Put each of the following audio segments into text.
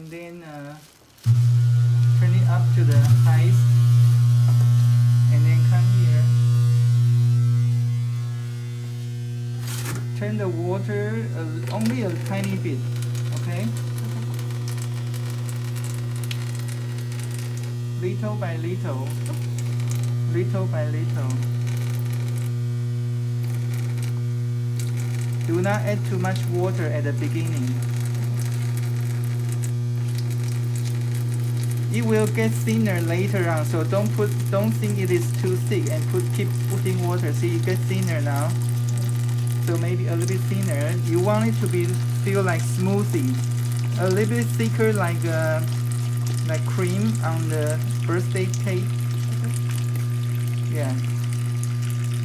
and then turn it up to the highest, and then come here. Turn the water only a tiny bit, okay? Little by little, little by little. Do not add too much water at the beginning. It will get thinner later on, so don't think it is too thick and keep putting water. See, it gets thinner now. So maybe a little bit thinner. You want it to feel like smoothie, a little bit thicker, like cream on the birthday cake. Yeah,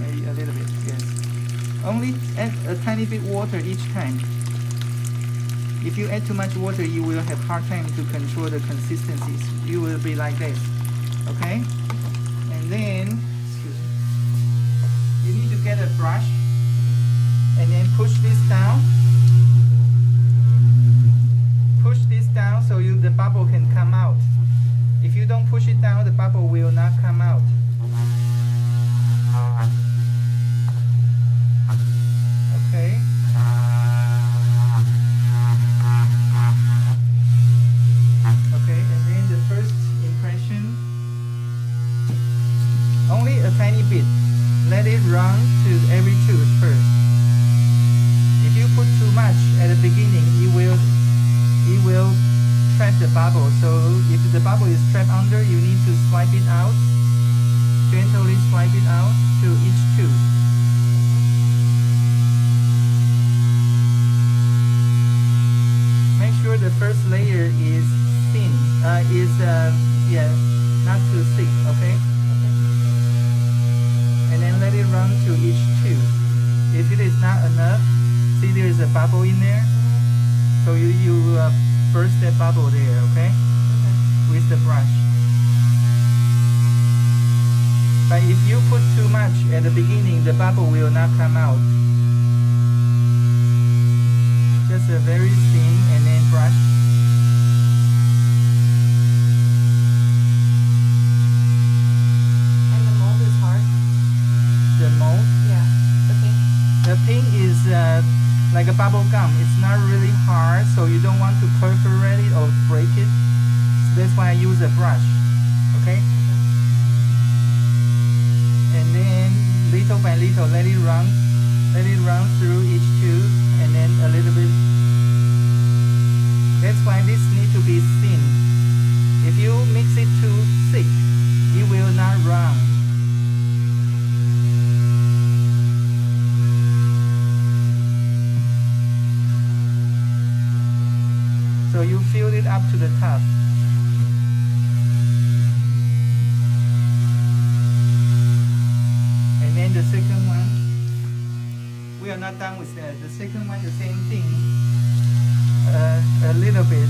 maybe a little bit. Yes. Only add a tiny bit water each time. If you add too much water, you will have hard time to control the consistencies. You will be like this, okay? And then, excuse me, you need to get a brush and then push this down. Push this down so the bubble can come out. If you don't push it down, the bubble will not come out. Okay. Okay, and then the first impression, only a tiny bit. Let it run to every tooth first. If you put too much at the beginning, it will trap the bubble. So if the bubble is trapped under, you need to swipe it out. Gently swipe it out to each tooth. Make sure the first layer is thin, not too thick, okay? And then let it run to each tooth. If it is not enough, see there is a bubble in there? So you burst that bubble there, okay? With the brush. But if you put too much at the beginning, the bubble will not come out. Just a very thin and then brush. And the mold is hard? The mold? Yeah, the pink. The pink is like a bubble gum. It's not really hard, so you don't want to perforate it or break it. So that's why I use a brush. Okay? And then little by little, let it run through each tooth, and then a little bit. That's why this needs to be thin. If you mix it too thick, it will not run. So you fill it up to the top. And then the second one, we are not done with that. The second one, the same thing, a little bit.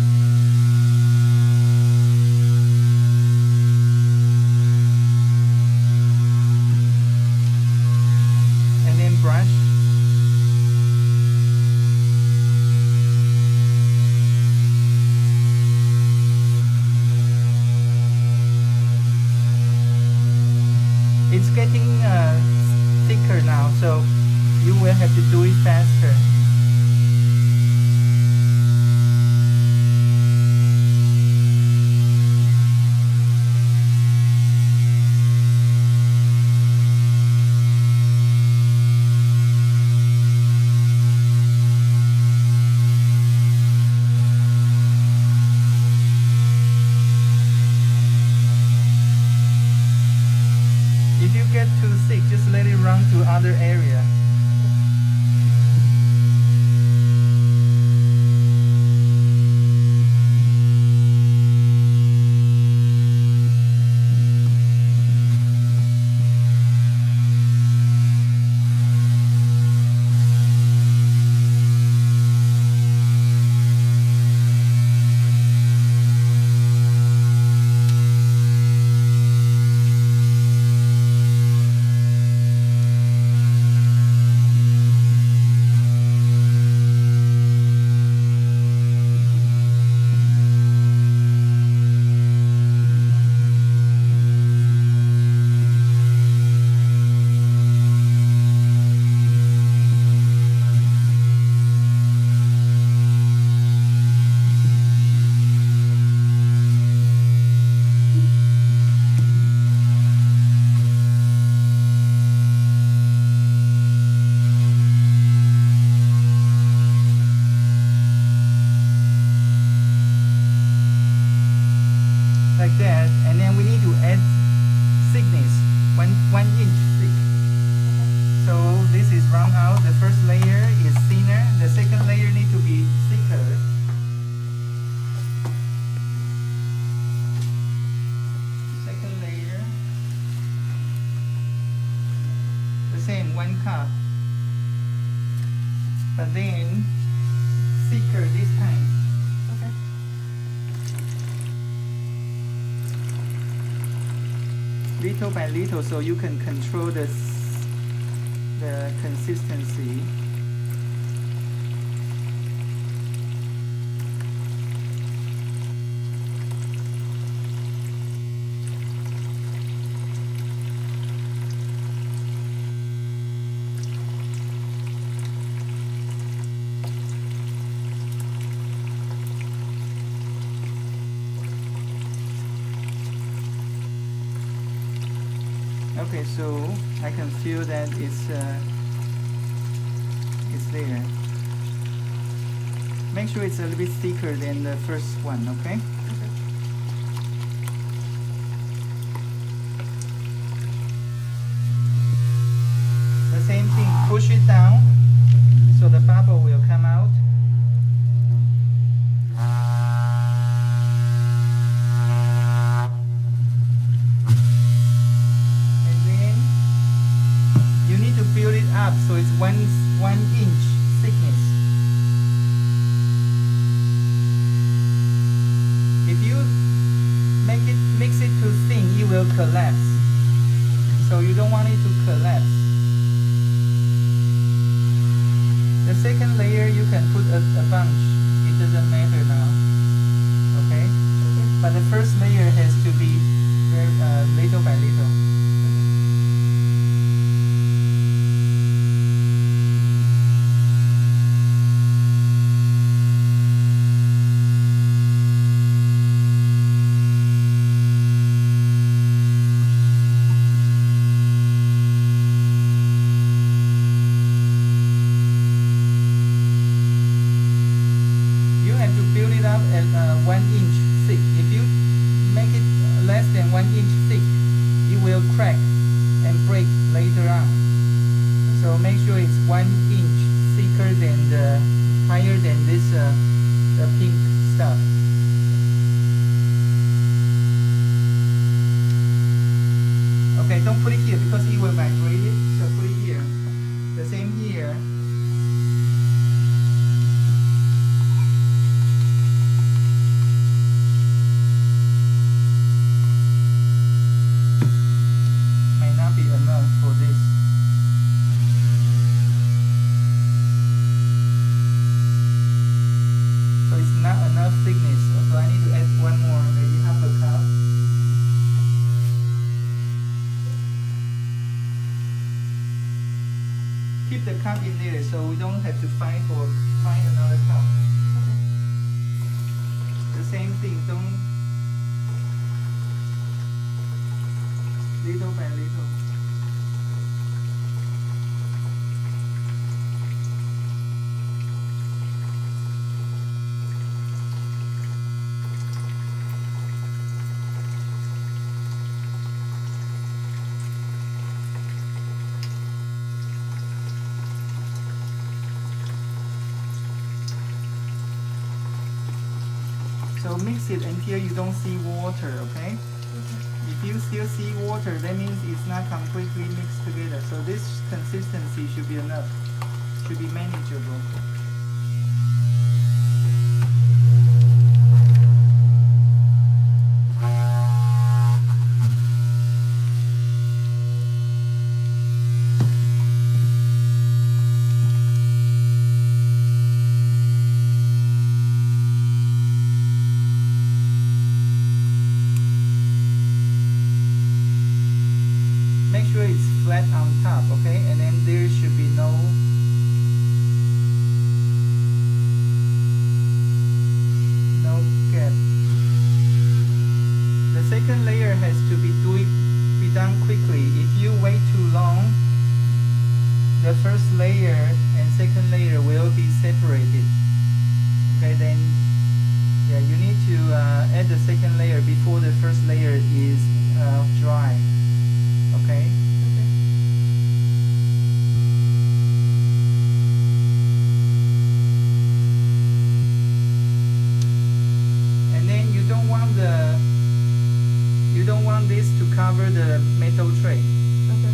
And then brush. It's getting thicker now, so you will have to do it faster. If you get too thick, just let it run to other area. that, and then we need to add thickness, one inch thick. So this is round out. The first layer is thinner. The second layer need to be thicker. Second layer, the same 1 cup, but then thicker this time. Okay. Little by little, so you can control the consistency. Okay, so I can feel that it's there. Make sure it's a little bit thicker than the first one, okay? Okay. The same thing, push it down so the bubble will come out. And then you need to build it up so it's one inch thickness. If you mix it too thin, it will collapse. So you don't want it to collapse. The second layer you can put a bunch. It doesn't matter now. Okay? Okay. But the first layer has to be very little by little. You have to build it up at 1 inch thick. If you make it less than 1 inch thick, it will crack and break later on. So make sure it's 1 inch thicker than higher than this the pink stuff. Okay, don't put it here because it will vibrate it. So put it here. The same here. May not be enough for this. So it's not enough thickness. So I need to add one more, maybe half a cup. Keep the cup in there so we don't have to find another cup. Okay. The same thing, don't little by little. So mix it until you don't see water, okay? If you still see water, that means it's not completely mixed together. So this consistency should be enough, should be manageable. Make sure it's flat on top, okay? And then there should be no gap. The second layer has to be done quickly. If you wait too long, the first layer and second layer will be separated. Okay, then yeah, you need to add add the second layer before the first layer is dry. Okay. Okay. And then you don't want this to cover the metal tray. Okay.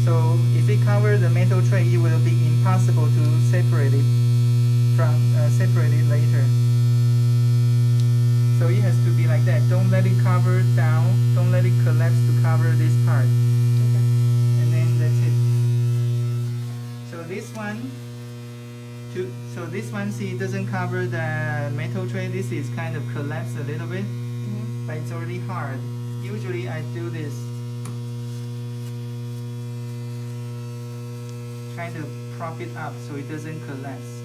So if it covers the metal tray, it will be impossible to separate it later. So it has to be like that. Don't let it cover down. Don't let it collapse to cover this part. Okay. And then that's it. So this one, see, it doesn't cover the metal tray. This is kind of collapsed a little bit, but it's already hard. Usually I do this, try to prop it up so it doesn't collapse.